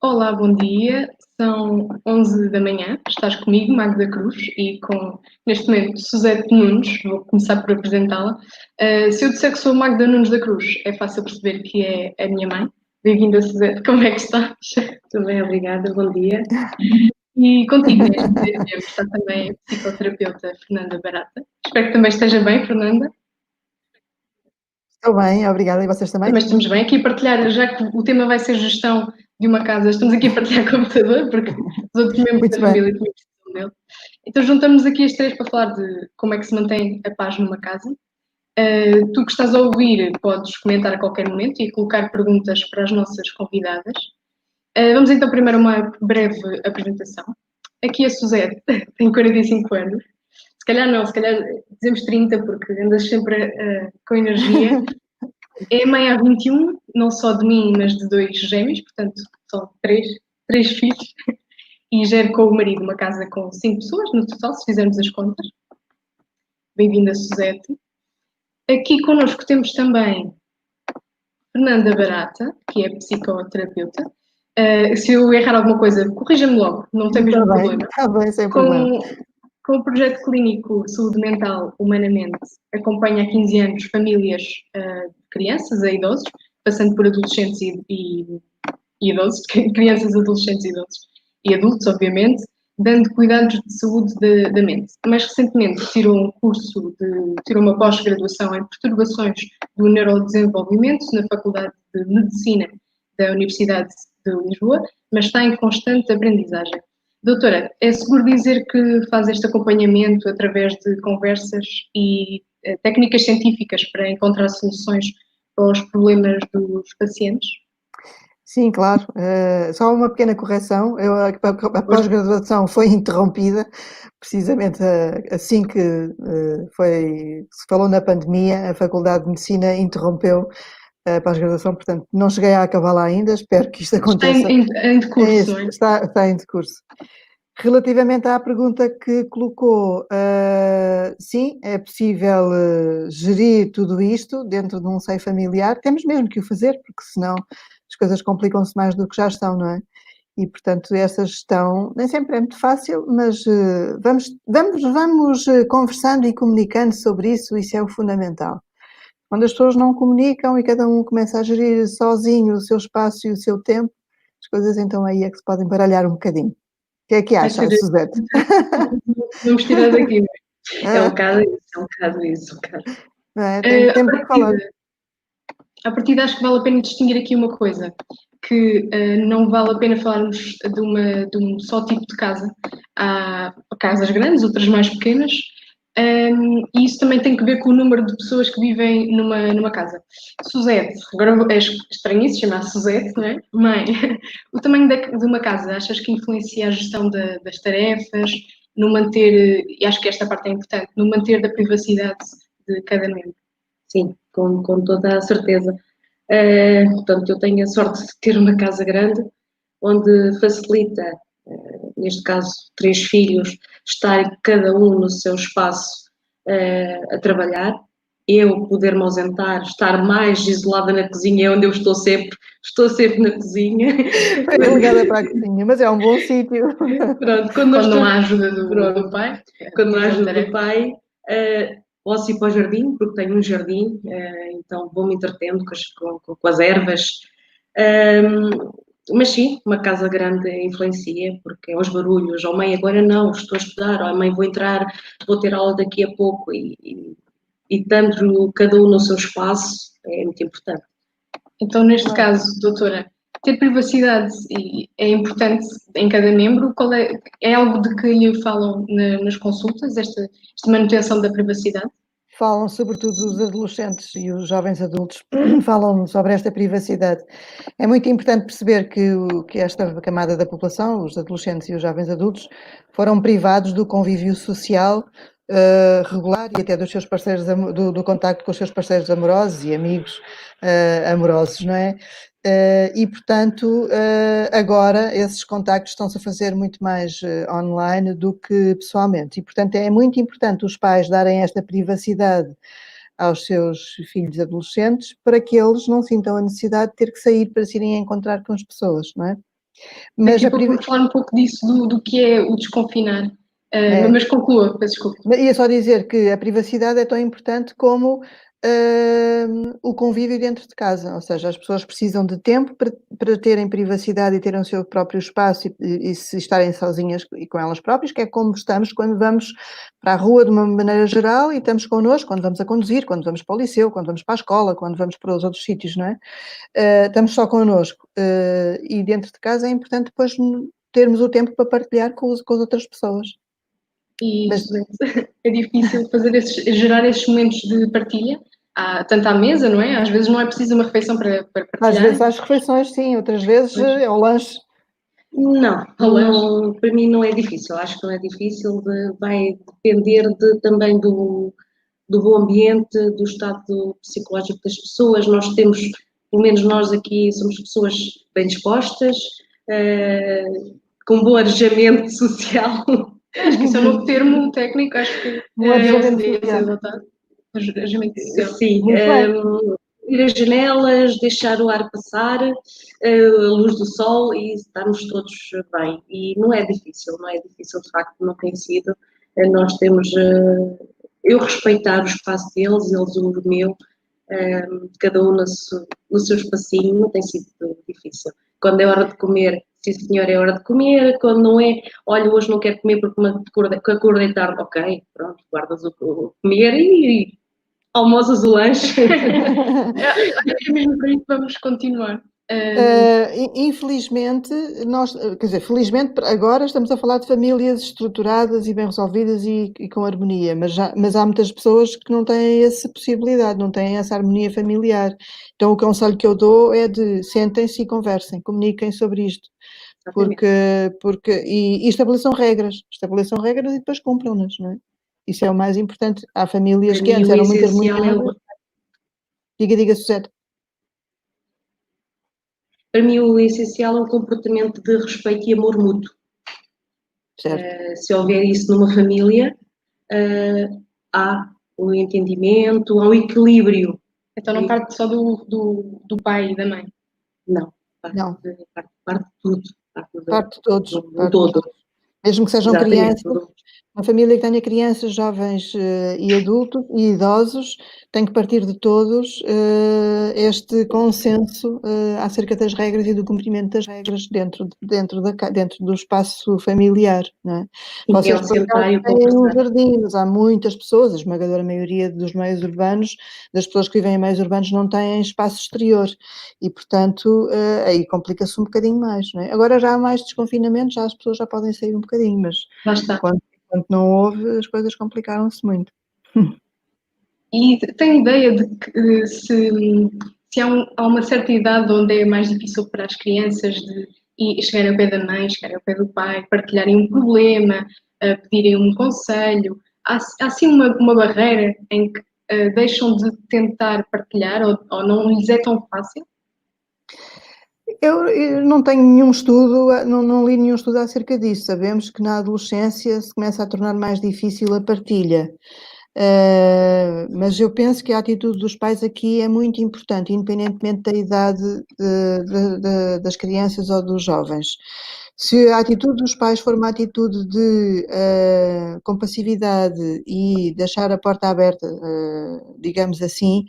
Olá, bom dia. São 11 da manhã. Estás comigo, Magda Cruz, e com, neste momento, Suzete Nunes. Vou começar por apresentá-la. Se eu disser que sou Magda Nunes da Cruz, é fácil perceber que é a minha mãe. Bem-vinda, Suzete. Como é que estás? Tudo bem, obrigada, bom dia. E contigo, neste tempo, está também a psicoterapeuta Fernanda Barata. Espero que também esteja bem, Fernanda. Estou bem, obrigada. E vocês também? Também estamos bem. Aqui a partilhar, já que o tema vai ser gestão de uma casa, estamos aqui a partilhar computador, porque os outros membros Muito da bem. família também precisam dele. Então juntamos aqui as três para falar de como é que se mantém a paz numa casa. Tu que estás a ouvir, podes comentar a qualquer momento e colocar perguntas para as nossas convidadas. Vamos então primeiro a uma breve apresentação. Aqui a Suzete tem 45 anos. Se calhar não, se calhar dizemos 30, porque andas sempre com energia. É mãe há 21, não só de mim, mas de 2 gêmeos, portanto, são três filhos. E gero com o marido uma casa com 5 pessoas no total, se fizermos as contas. Bem-vinda, Suzete. Aqui connosco temos também Fernanda Barata, que é psicoterapeuta. Se eu errar alguma coisa, corrija-me logo, não tem mesmo problema. Está bem, sem problema. Com o projeto clínico Saúde Mental Humanamente, acompanha há 15 anos famílias de crianças a idosos, passando por adolescentes e idosos, crianças, adolescentes, idosos e adultos, obviamente, dando cuidados de saúde da mente. Mais recentemente tirou uma pós-graduação em perturbações do neurodesenvolvimento na Faculdade de Medicina da Universidade de Lisboa, mas está em constante aprendizagem. Doutora, é seguro dizer que faz este acompanhamento através de conversas e técnicas científicas para encontrar soluções para os problemas dos pacientes? Sim, claro. Só uma pequena correção. A pós-graduação foi interrompida, precisamente assim que se falou na pandemia, a Faculdade de Medicina interrompeu a pós-graduação, portanto, não cheguei a acabá-la ainda, espero que isto aconteça. Está em decurso, não é? Está em decurso. Relativamente à pergunta que colocou, sim, é possível gerir tudo isto dentro de um seio familiar, temos mesmo que o fazer, porque senão as coisas complicam-se mais do que já estão, não é? E, portanto, essa gestão nem sempre é muito fácil, mas vamos conversando e comunicando sobre isso é o fundamental. Quando as pessoas não comunicam e cada um começa a gerir sozinho o seu espaço e o seu tempo, as coisas então aí é que se podem baralhar um bocadinho. O que é que acha, Suzete? Vamos tirar daqui. É um bocado isso. Não é? Tem que falar. A partir acho que vale a pena distinguir aqui uma coisa, que não vale a pena falarmos de um só tipo de casa. Há casas grandes, outras mais pequenas, e isso também tem que ver com o número de pessoas que vivem numa casa. Suzete, agora é estranho isso, chamar Suzete, não é? Mãe, o tamanho de uma casa, achas que influencia a gestão das tarefas, no manter, e acho que esta parte é importante, no manter da privacidade de cada membro? Sim, com toda a certeza. Portanto, eu tenho a sorte de ter uma casa grande, onde facilita, neste caso, 3 filhos, estarem cada um no seu espaço a trabalhar. Eu poder-me ausentar, estar mais isolada na cozinha, é onde eu estou sempre na cozinha. Foi delegada para a cozinha, mas é um bom sítio. Pronto, quando não há ajuda do pai. Quando não há ajuda do pai, posso ir para o jardim, porque tenho um jardim, então vou-me entretendo com as ervas. Mas sim, uma casa grande influencia, porque é os barulhos. Oh mãe, agora não, estou a estudar. Oh mãe, vou entrar, vou ter aula daqui a pouco. E tanto cada um no seu espaço é muito importante. Então, neste caso, doutora, ter privacidade é importante em cada membro? É algo de que lhe falam nas consultas, esta manutenção da privacidade? Falam sobretudo os adolescentes e os jovens adultos, falam sobre esta privacidade. É muito importante perceber que esta camada da população, os adolescentes e os jovens adultos, foram privados do convívio social regular e até dos seus parceiros, do contacto com os seus parceiros amorosos e amigos amorosos, não é? E, portanto, agora esses contactos estão-se a fazer muito mais online do que pessoalmente. E, portanto, é muito importante os pais darem esta privacidade aos seus filhos adolescentes para que eles não sintam a necessidade de ter que sair para se irem encontrar com as pessoas, não é? Mas Daqui a pouco vamos falar um pouco disso, do que é o desconfinar. Mas conclua, peço desculpa. Ia só dizer que a privacidade é tão importante como o convívio dentro de casa, ou seja, as pessoas precisam de tempo para terem privacidade e terem o seu próprio espaço e se estarem sozinhas e com elas próprias, que é como estamos quando vamos para a rua de uma maneira geral e estamos connosco, quando vamos a conduzir, quando vamos para o liceu, quando vamos para a escola, quando vamos para os outros sítios, não é? Estamos só connosco. E dentro de casa é importante depois termos o tempo para partilhar com as outras pessoas. E é difícil gerar esses momentos de partilha, tanto à mesa, não é? Às vezes não é preciso uma refeição para partilhar. Às vezes às refeições, sim, outras vezes é ao lanche. Não, para mim não é difícil, acho que não é difícil, vai depender também do bom ambiente, do estado psicológico das pessoas. Nós temos, pelo menos nós aqui, somos pessoas bem dispostas, com bom arejamento social. Acho que isso é um novo termo técnico, acho que arejamento adotado. Arejamento social. Sim, ir às janelas, deixar o ar passar, a luz do sol e estarmos todos bem. E não é difícil, de facto, não tem sido. Nós temos, eu respeitar o espaço deles, eles o meu, cada um no seu espacinho, não tem sido difícil. Quando é hora de comer, sim senhor, é hora de comer. Quando não é, olha, hoje não quero comer porque acordei tarde, ok, pronto, guardas o comer e almoças o lanche. É mesmo por aí que vamos continuar. Infelizmente, felizmente agora estamos a falar de famílias estruturadas e bem resolvidas e com harmonia, mas há muitas pessoas que não têm essa possibilidade, não têm essa harmonia familiar. Então o conselho que eu dou é de sentem-se e conversem, comuniquem sobre isto. E estabeleçam regras e depois cumpram-nas, não é? Isso é o mais importante. Há famílias que antes eram muito harmoniosas. Diga, Suzete. Para mim o essencial é um comportamento de respeito e amor mútuo. Se houver isso numa família, há um entendimento, há um equilíbrio. Então não parte só do pai e da mãe? Não, parte de tudo. Parte de todos. Mesmo que sejam crianças, uma família que tenha crianças, jovens e adultos e idosos, tem que partir de todos este consenso acerca das regras e do cumprimento das regras dentro do espaço familiar, não é? Vocês têm um jardim, mas há muitas pessoas, a esmagadora maioria dos meios urbanos, das pessoas que vivem em meios urbanos não têm espaço exterior e, portanto, aí complica-se um bocadinho mais, não é? Agora já há mais desconfinamento, já as pessoas já podem sair um bocadinho, mas quando não houve, as coisas complicaram-se muito. E tem ideia de que se há uma certa idade onde é mais difícil para as crianças de chegarem ao pé da mãe, chegarem ao pé do pai, partilharem um problema, pedirem um conselho? Há assim uma barreira em que deixam de tentar partilhar ou não lhes é tão fácil? Eu não tenho nenhum estudo, não li nenhum estudo acerca disso. Sabemos que na adolescência se começa a tornar mais difícil a partilha. Mas eu penso que a atitude dos pais aqui é muito importante, independentemente da idade das crianças ou dos jovens. Se a atitude dos pais for uma atitude de compassividade e deixar a porta aberta, digamos assim,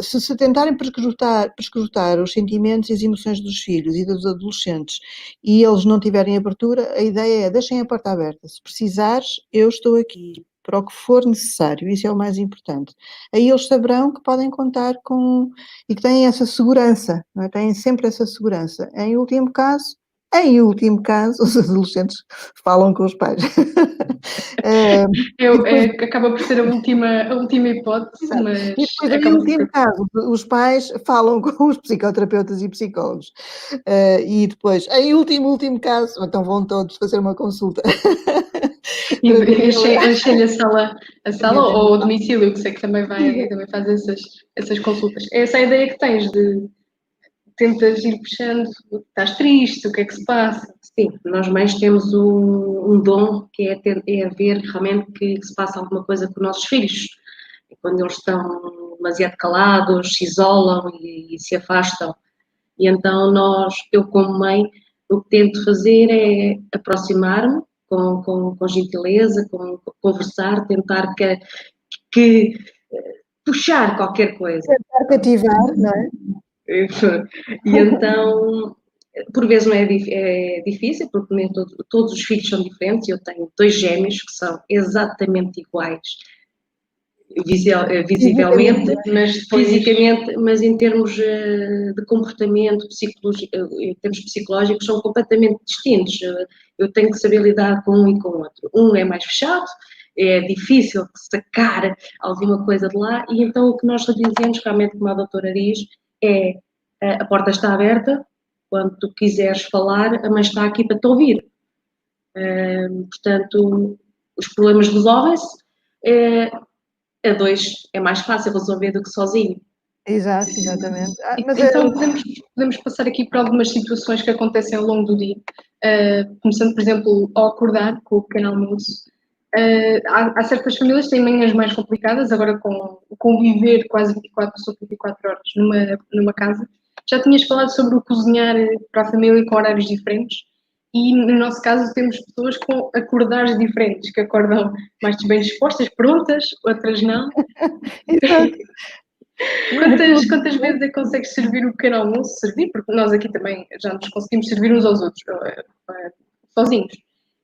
se tentarem prescrutar os sentimentos e as emoções dos filhos e dos adolescentes e eles não tiverem abertura, a ideia é deixem a porta aberta. Se precisares, eu estou aqui para o que for necessário, isso é o mais importante. Aí eles saberão que podem contar com e que têm essa segurança, não é? Têm sempre essa segurança. Em último caso, os adolescentes falam com os pais. Acaba por ser a última hipótese, mas... E depois, em último caso, os pais falam com os psicoterapeutas e psicólogos. E depois, em último caso, então vão todos fazer uma consulta. E encher-lhe a sala ou o domicílio, que sei que também faz essas consultas. É essa a ideia que tens de tentas ir puxando, estás triste, o que é que se passa? Sim, nós mães temos um dom que é ver realmente que se passa alguma coisa com os nossos filhos. Quando eles estão demasiado calados, se isolam e se afastam. E então eu como mãe, o que tento fazer é aproximar-me com gentileza, conversar, tentar que puxar qualquer coisa. Tentar cativar, não é? E então, por vezes não é difícil, porque nem todos os filhos são diferentes. Eu tenho 2 gêmeos que são exatamente iguais, visivelmente, fisicamente, mas em termos de comportamento, em termos psicológicos, são completamente distintos. Eu tenho que saber lidar com um e com o outro. Um é mais fechado, é difícil sacar alguma coisa de lá, e então o que nós dizemos, realmente, como a doutora diz, é a porta está aberta, quando tu quiseres falar, a mãe está aqui para te ouvir. Portanto, os problemas resolvem-se. A 2 é mais fácil resolver do que sozinho. Exato, exatamente. Mas então podemos passar aqui para algumas situações que acontecem ao longo do dia. Começando, por exemplo, ao acordar com o pequeno almoço. Há certas famílias que têm manhãs mais complicadas, agora com o conviver quase 24 horas numa casa. Já tinhas falado sobre o cozinhar para a família com horários diferentes. E no nosso caso temos pessoas com acordares diferentes, que acordam mais bem dispostas, prontas, outras não. Exato. Quantas vezes é que consegues servir o pequeno almoço? Servir, porque nós aqui também já nos conseguimos servir uns aos outros, sozinhos.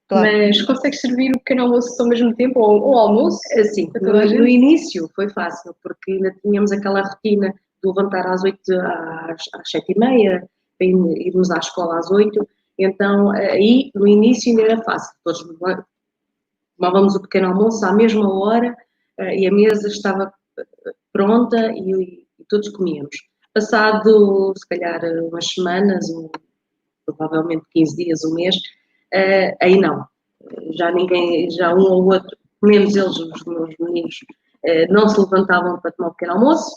Claro. Mas consegues servir o pequeno almoço ao mesmo tempo, ou almoço? Assim, no início foi fácil, porque ainda tínhamos aquela rotina de levantar às 8, às 7h30, irmos à escola às 8, então aí no início ainda era fácil, todos tomávamos o pequeno almoço à mesma hora e a mesa estava pronta e todos comíamos. Passado, se calhar, umas semanas, provavelmente 15 dias, um mês, aí não. Já um ou outro, menos eles, os meus meninos, não se levantavam para tomar o pequeno almoço.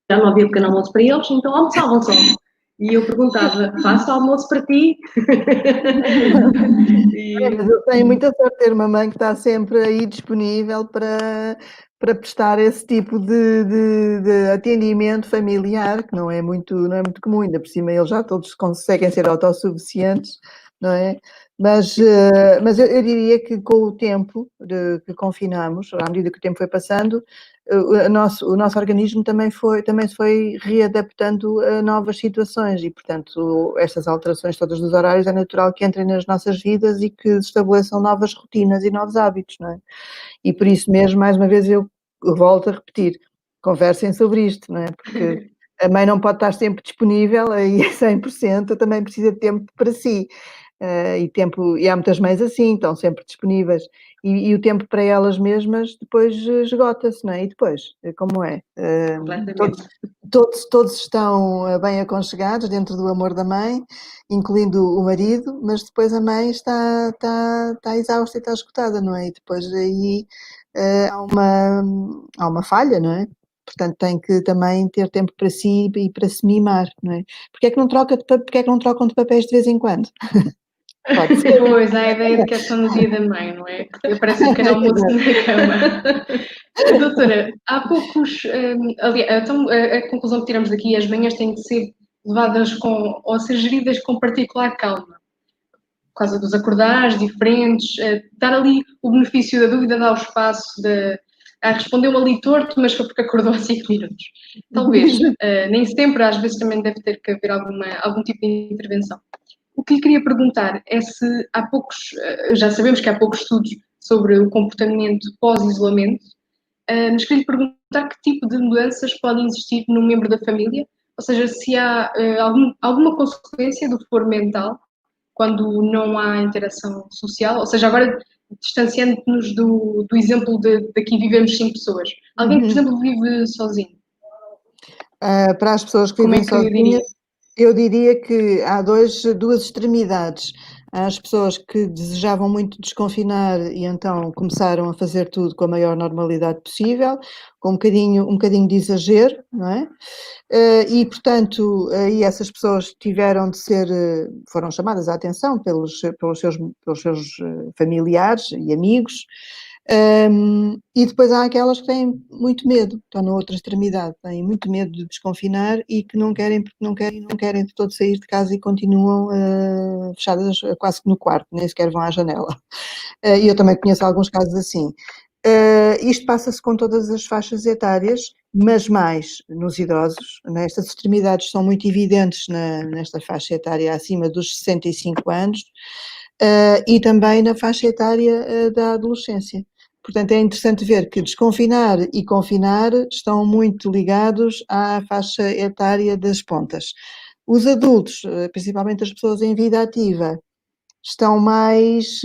Já não havia pequeno almoço para eles, então almoçavam só. E eu perguntava, faço almoço para ti? Mas eu tenho muita sorte de ter uma mãe que está sempre aí disponível para prestar esse tipo de atendimento familiar, que não é muito comum, ainda por cima eles já todos conseguem ser autossuficientes, não é? Mas eu diria que com o tempo que confinamos, à medida que o tempo foi passando, o nosso organismo também se foi readaptando a novas situações e, portanto, estas alterações todas dos horários é natural que entrem nas nossas vidas e que estabeleçam novas rotinas e novos hábitos, não é? E por isso mesmo, mais uma vez, eu volto a repetir, conversem sobre isto, não é? Porque a mãe não pode estar sempre disponível aí 100%, também precisa de tempo para si. E há muitas mães assim, estão sempre disponíveis e o tempo para elas mesmas depois esgota-se, não é? E depois, como é? Todos estão bem aconchegados dentro do amor da mãe, incluindo o marido, mas depois a mãe está exausta e está esgotada, não é? E depois aí há uma falha, não é? Portanto, tem que também ter tempo para si e para se mimar, não é? Porque é que não trocam de papéis de vez em quando? Pode ser. Pois, há a ideia de que é só no dia da mãe, não é? Porque aparece o pequeno almoço na cama. Doutora, há poucos... aliás, então, a conclusão que tiramos daqui, as manhãs têm de ser levadas ou ser geridas com particular calma. Por causa dos acordares diferentes, dar ali o benefício da dúvida, dar o espaço de... respondeu-me ali torto, mas foi porque acordou há 5 minutos. Talvez. Nem sempre, às vezes também deve ter que haver algum tipo de intervenção. O que lhe queria perguntar é se há poucos, já sabemos que há poucos estudos sobre o comportamento pós-isolamento, mas queria lhe perguntar que tipo de mudanças podem existir num membro da família, ou seja, se há alguma consequência do foro mental quando não há interação social, ou seja, agora distanciando-nos do exemplo de aqui vivemos 5 pessoas. Alguém que, por exemplo, vive sozinho. Para as pessoas que vivem sozinhas, eu diria que há duas extremidades. Há as pessoas que desejavam muito desconfinar e então começaram a fazer tudo com a maior normalidade possível, com um bocadinho de exagero, não é? E, portanto, aí essas pessoas foram chamadas à atenção pelos seus familiares e amigos, E depois há aquelas que têm muito medo, estão na outra extremidade, têm muito medo de desconfinar e que não querem, porque não querem de todo sair de casa e continuam fechadas quase que no quarto, nem sequer vão à janela. E eu também conheço alguns casos assim. Isto passa-se com todas as faixas etárias, mas mais nos idosos, né? Estas extremidades são muito evidentes nesta faixa etária acima dos 65 anos, e também na faixa etária da adolescência. Portanto, é interessante ver que desconfinar e confinar estão muito ligados à faixa etária das pontas. Os adultos, principalmente as pessoas em vida ativa, estão mais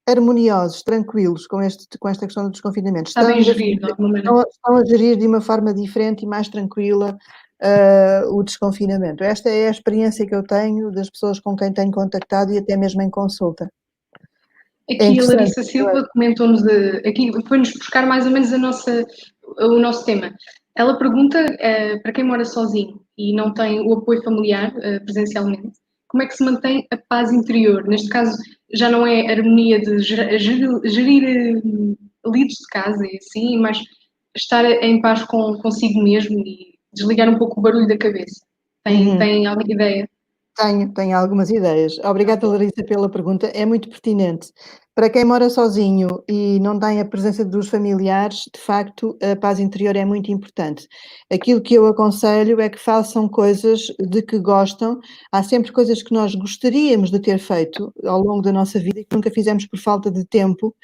harmoniosos, tranquilos com esta questão do desconfinamento. Sabem gerir de alguma maneira. Estão a gerir de uma forma diferente e mais tranquila o desconfinamento. Esta é a experiência que eu tenho das pessoas com quem tenho contactado e até mesmo em consulta. Aqui a Larissa Silva comentou-nos, aqui foi-nos buscar mais ou menos o nosso tema. Ela pergunta, para quem mora sozinho e não tem o apoio familiar presencialmente, como é que se mantém a paz interior? Neste caso, já não é harmonia de gerir lidos de casa e assim, mas estar em paz consigo mesmo e desligar um pouco o barulho da cabeça. Tem alguma ideia? Tenho algumas ideias. Obrigada, Larissa, pela pergunta. É muito pertinente. Para quem mora sozinho e não tem a presença dos familiares, de facto, a paz interior é muito importante. Aquilo que eu aconselho é que façam coisas de que gostam. Há sempre coisas que nós gostaríamos de ter feito ao longo da nossa vida e que nunca fizemos por falta de tempo.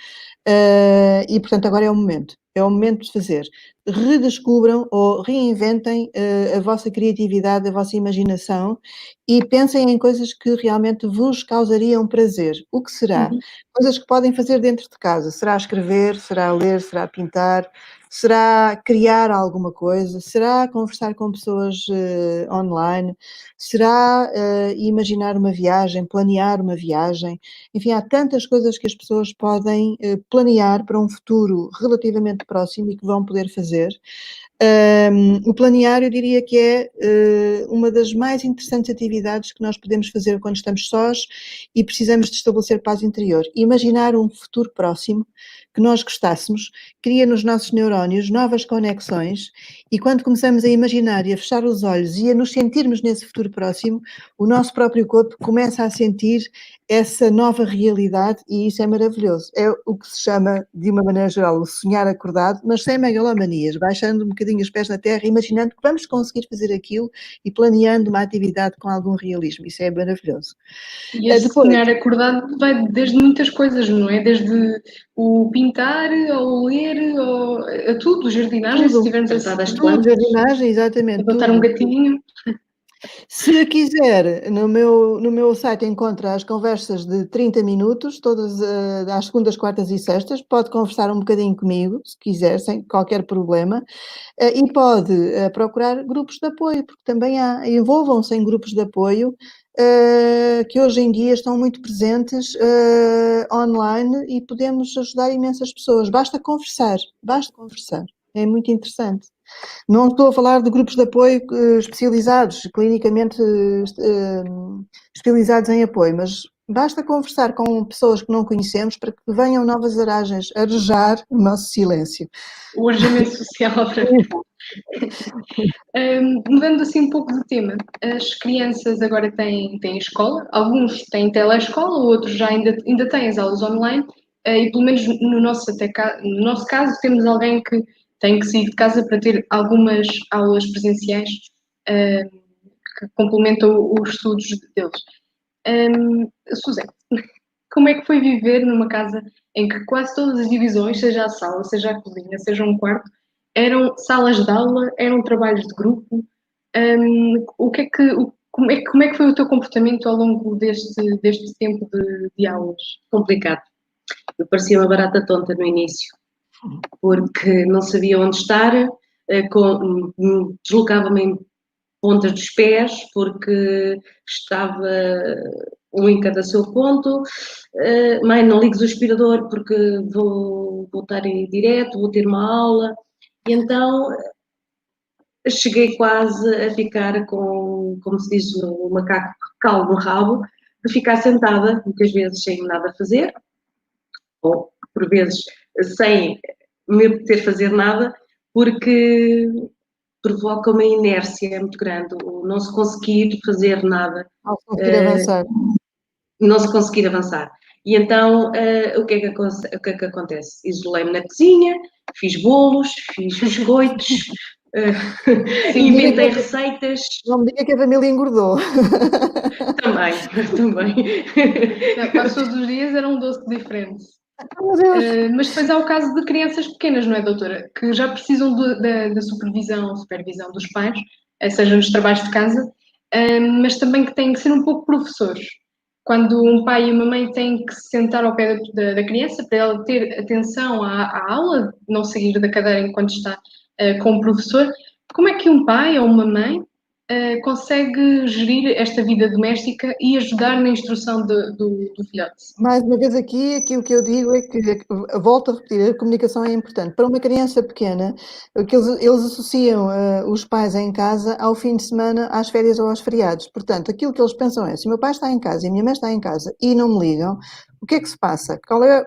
E, portanto, agora é o momento. É o momento de fazer. Redescubram ou reinventem a vossa criatividade, a vossa imaginação e pensem em coisas que realmente vos causariam prazer. O que será? Coisas que podem fazer dentro de casa. Será escrever, será ler, será pintar, será criar alguma coisa, será conversar com pessoas online, será imaginar uma viagem, planear uma viagem. Enfim, há tantas coisas que as pessoas podem planear para um futuro relativamente próximo e que vão poder fazer. O planear, eu diria que é uma das mais interessantes atividades que nós podemos fazer quando estamos sós e precisamos de estabelecer paz interior. Imaginar um futuro próximo que nós gostássemos, cria nos nossos neurónios novas conexões e quando começamos a imaginar e a fechar os olhos e a nos sentirmos nesse futuro próximo, o nosso próprio corpo começa a sentir essa nova realidade e isso é maravilhoso. É o que se chama, de uma maneira geral, o sonhar acordado, mas sem megalomanias, baixando um bocadinho os pés na terra, imaginando que vamos conseguir fazer aquilo e planeando uma atividade com algum realismo. Isso é maravilhoso. E esse sonhar acordado vai desde muitas coisas, não é? Desde o pintar, ao ler, a tudo, jardinagem, tudo. se tivermos tudo, jardinagem, exatamente. Adotar um gatinho. Se quiser, no meu site encontra as conversas de 30 minutos, todas às segundas, quartas e sextas. Pode conversar um bocadinho comigo, se quiser, sem qualquer problema. E pode procurar grupos de apoio, porque também envolvam-se em grupos de apoio que hoje em dia estão muito presentes online e podemos ajudar imensas pessoas. Basta conversar. É muito interessante. Não estou a falar de grupos de apoio especializados, clinicamente especializados em apoio, mas basta conversar com pessoas que não conhecemos para que venham novas aragens arejar o nosso silêncio. O arejamento social. Mudando assim um pouco de tema, as crianças agora têm escola, alguns têm telescola, outros já ainda têm as aulas online, e pelo menos no nosso caso temos alguém que tem que sair de casa para ter algumas aulas presenciais que complementam os estudos deles. Suzete, como é que foi viver numa casa em que quase todas as divisões, seja a sala, seja a cozinha, seja um quarto, eram salas de aula, eram trabalhos de grupo? Como é que foi o teu comportamento ao longo deste tempo de aulas? Complicado. Eu parecia uma barata tonta no início, porque não sabia onde estar, deslocava-me em pontas dos pés, porque estava um em cada seu ponto. Mãe, não ligues o aspirador porque vou estar em direto, vou ter uma aula. E então cheguei quase a ficar com, como se diz, o macaco calmo no rabo, de ficar sentada, muitas vezes sem nada a fazer, ou por vezes sem me apetecer fazer nada, porque provoca uma inércia muito grande, o não se conseguir fazer nada. Ao conseguir avançar. Não se conseguir avançar. E então, o que é que acontece? Isolei-me na cozinha, fiz bolos, fiz biscoitos, inventei receitas. Não me diga que a família engordou. Também. Quase todos os dias era um doce diferente. Meu Deus. Mas depois há o caso de crianças pequenas, não é, doutora? Que já precisam da supervisão dos pais, seja nos trabalhos de casa, mas também que têm que ser um pouco professores. Quando um pai e uma mãe têm que se sentar ao pé da criança para ela ter atenção à aula, não sair da cadeira enquanto está com o professor, como é que um pai ou uma mãe consegue gerir esta vida doméstica e ajudar na instrução do filhote? Mais uma vez aqui o que eu digo é que, volto a repetir, a comunicação é importante. Para uma criança pequena, que eles associam os pais em casa ao fim de semana, às férias ou aos feriados. Portanto, aquilo que eles pensam é, se o meu pai está em casa e a minha mãe está em casa e não me ligam, o que é que se passa?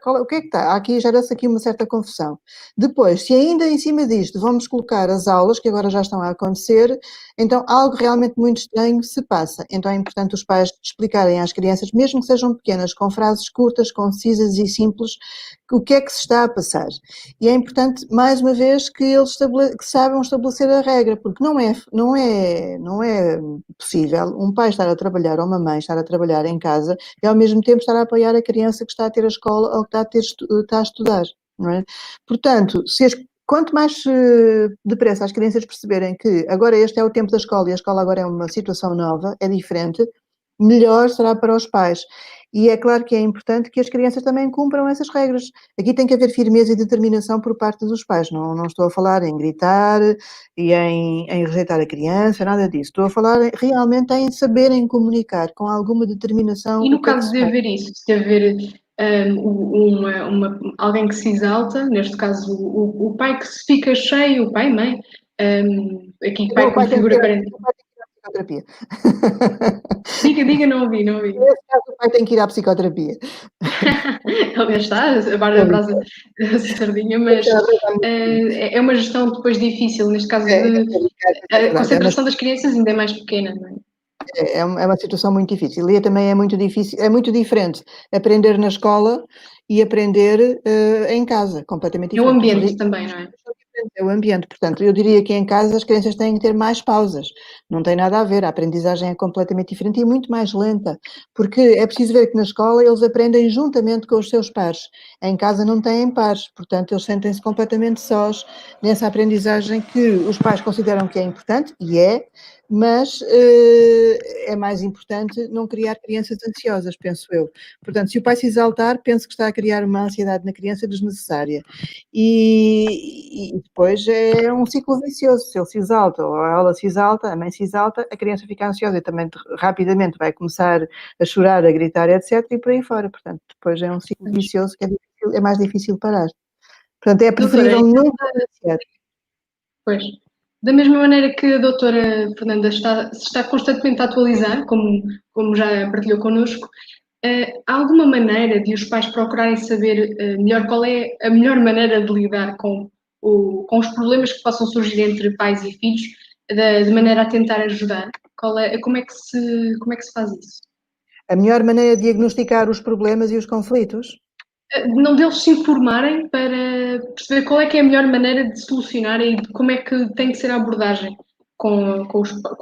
O que é que está? Gera-se aqui uma certa confusão. Depois, se ainda em cima disto vamos colocar as aulas, que agora já estão a acontecer, então algo realmente muito estranho se passa. Então é importante os pais explicarem às crianças, mesmo que sejam pequenas, com frases curtas, concisas e simples, o que é que se está a passar. E é importante, mais uma vez, que eles que saibam estabelecer a regra, porque não é possível um pai estar a trabalhar ou uma mãe estar a trabalhar em casa e ao mesmo tempo estar a apoiar a criança que está a ter a escola ou que está a estudar, não é? Portanto, quanto mais depressa as crianças perceberem que agora este é o tempo da escola e a escola agora é uma situação nova, é diferente, melhor será para os pais. E é claro que é importante que as crianças também cumpram essas regras. Aqui tem que haver firmeza e determinação por parte dos pais. Não estou a falar em gritar e em rejeitar a criança, nada disso. Estou a falar realmente em saberem comunicar com alguma determinação. E no caso de haver isso, de haver alguém que se exalta, neste caso o pai que se fica cheio, o pai e mãe, aqui pai como figura parental. Psicoterapia. Diga, não ouvi. Nesse caso, o pai tem que ir à psicoterapia. Aliás, está a brasa da sardinha, mas é uma gestão depois difícil, neste caso a concentração das crianças ainda é mais pequena, não é? É uma situação muito difícil. E também é muito difícil, é muito diferente aprender na escola e aprender em casa, completamente diferente. É o ambiente também, não é? É o ambiente, portanto, eu diria que em casa as crianças têm que ter mais pausas, não tem nada a ver, a aprendizagem é completamente diferente e muito mais lenta, porque é preciso ver que na escola eles aprendem juntamente com os seus pares, em casa não têm pares, portanto eles sentem-se completamente sós nessa aprendizagem que os pais consideram que é importante, e é, mas é mais importante não criar crianças ansiosas, penso eu. Portanto, se o pai se exaltar, penso que está a criar uma ansiedade na criança desnecessária. E depois é um ciclo vicioso, se ele se exalta ou ela se exalta, a mãe se exalta, a criança fica ansiosa e também rapidamente vai começar a chorar, a gritar, etc. e por aí fora. Portanto, depois é um ciclo vicioso que é mais difícil parar. Portanto, é preferível nunca iniciar. Pois. Da mesma maneira que a doutora Fernanda se está constantemente a atualizar, como já partilhou connosco, há alguma maneira de os pais procurarem saber melhor qual é a melhor maneira de lidar com os problemas que possam surgir entre pais e filhos, de maneira a tentar ajudar? Como é que se faz isso? A melhor maneira de diagnosticar os problemas e os conflitos? Não deles se informarem para perceber qual é que é a melhor maneira de solucionar e de como é que tem que ser a abordagem com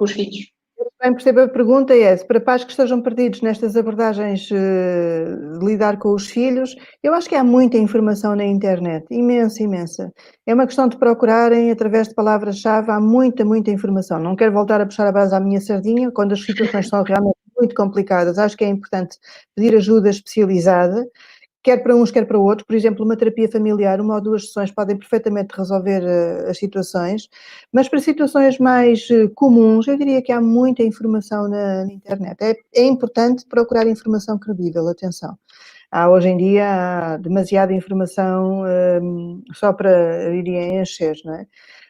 os filhos. Eu bem percebo a pergunta é, para pais que estejam perdidos nestas abordagens de lidar com os filhos, eu acho que há muita informação na internet, imensa. É uma questão de procurarem através de palavras-chave, há muita informação. Não quero voltar a puxar a brasa à minha sardinha, quando as situações são realmente muito complicadas. Acho que é importante pedir ajuda especializada, quer para uns, quer para outros. Por exemplo, uma terapia familiar, 1 ou 2 sessões podem perfeitamente resolver as situações, mas para situações mais comuns, eu diria que há muita informação na internet. É importante procurar informação credível, atenção. Hoje em dia há demasiada informação só para ir encher, não é?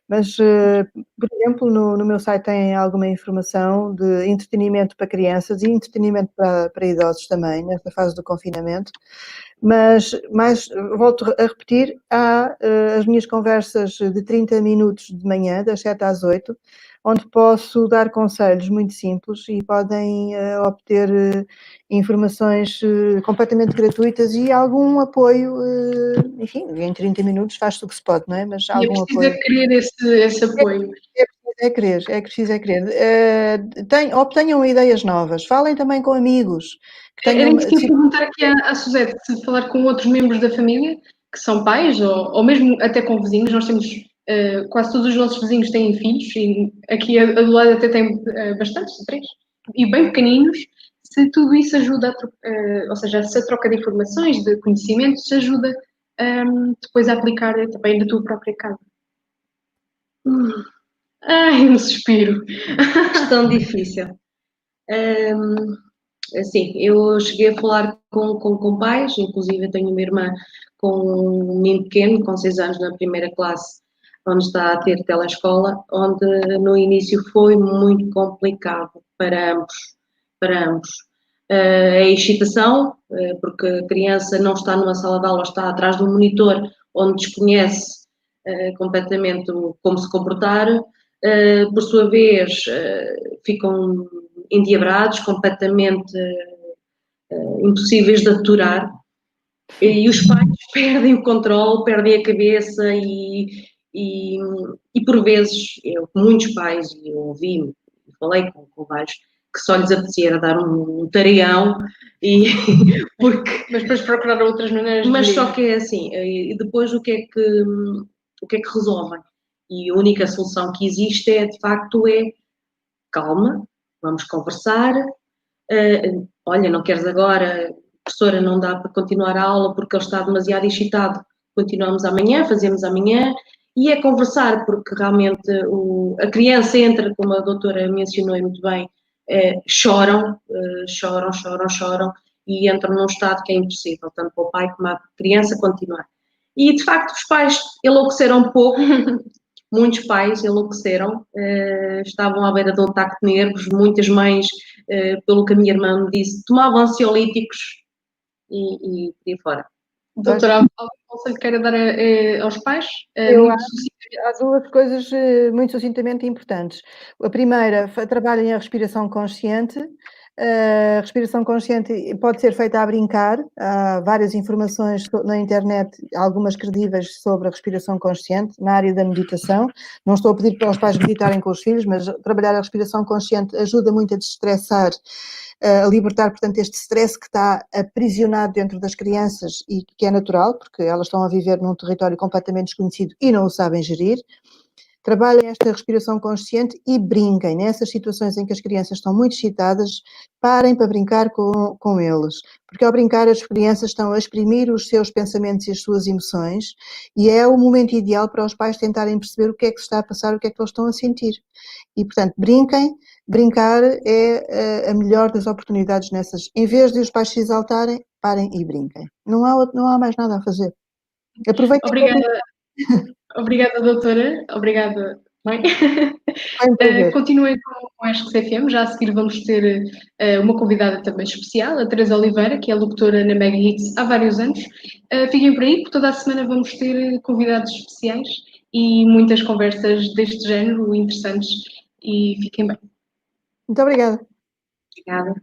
Mas, por exemplo, no meu site tem alguma informação de entretenimento para crianças e entretenimento para idosos também, nesta fase do confinamento. Mas, volto a repetir, há as minhas conversas de 30 minutos de manhã, das 7 às 8, onde posso dar conselhos muito simples e podem obter informações completamente gratuitas e algum apoio, enfim, em 30 minutos faz-se o que se pode, não é? Mas E é algum preciso apoio. querer esse apoio. É preciso querer. Obtenham ideias novas, falem também com amigos. Era isso que eu ia perguntar aqui à Suzete, se falar com outros membros da família, que são pais, ou mesmo até com vizinhos, nós temos, quase todos os nossos vizinhos têm filhos, e aqui a do lado até tem bastantes, 3, e bem pequeninos, se tudo isso ajuda, ou seja, se a troca de informações, de conhecimentos, ajuda depois a aplicar também na tua própria casa. Ai, um suspiro. Questão difícil. Assim, eu cheguei a falar com pais, inclusive eu tenho uma irmã com um menino pequeno, com 6 anos, na primeira classe, onde está a ter telescola, onde no início foi muito complicado para ambos. A excitação, porque a criança não está numa sala de aula, está atrás de um monitor onde desconhece completamente como se comportar, por sua vez ficam endiabrados, completamente impossíveis de aturar, e os pais perdem o controle, perdem a cabeça e por vezes, muitos pais, e eu ouvi, falei com vários, que só lhes apetecia dar um tareão e porque... Mas depois procuraram outras maneiras Mas de só que é assim, e depois o que é que resolvem? E a única solução que existe de facto, calma, vamos conversar, olha, não queres agora, professora, não dá para continuar a aula porque ele está demasiado excitado, continuamos amanhã, fazemos amanhã, e é conversar, porque realmente a criança entra, como a doutora mencionou muito bem, choram, e entram num estado que é impossível, tanto para o pai como a criança continuar. E, de facto, os pais enlouqueceram um pouco, muitos pais enlouqueceram, estavam à beira de um ataque de nervos, muitas mães, pelo que a minha irmã me disse, tomavam ansiolíticos e por aí fora. Doutora, algum conselho que queira dar aos pais? Há duas coisas muito sucintamente importantes. A primeira, trabalhem a respiração consciente. A respiração consciente pode ser feita a brincar. Há várias informações na internet, algumas credíveis, sobre a respiração consciente na área da meditação. Não estou a pedir para os pais meditarem com os filhos, mas trabalhar a respiração consciente ajuda muito a desestressar, a libertar, portanto, este stress que está aprisionado dentro das crianças e que é natural, porque elas estão a viver num território completamente desconhecido e não o sabem gerir. Trabalhem esta respiração consciente e brinquem. Nessas situações em que as crianças estão muito excitadas, parem para brincar com eles. Porque ao brincar as crianças estão a exprimir os seus pensamentos e as suas emoções e é o momento ideal para os pais tentarem perceber o que é que se está a passar, o que é que eles estão a sentir. E, portanto, brinquem. Brincar é a melhor das oportunidades nessas. Em vez de os pais se exaltarem, parem e brinquem. Não há mais nada a fazer. Aproveitem. Obrigada, doutora. Obrigada, mãe. Continuem com a RCFM. Já a seguir vamos ter uma convidada também especial, a Teresa Oliveira, que é locutora na Mega Hits há vários anos. Fiquem por aí, porque toda a semana vamos ter convidados especiais e muitas conversas deste género interessantes. E fiquem bem. Muito obrigada. Obrigada.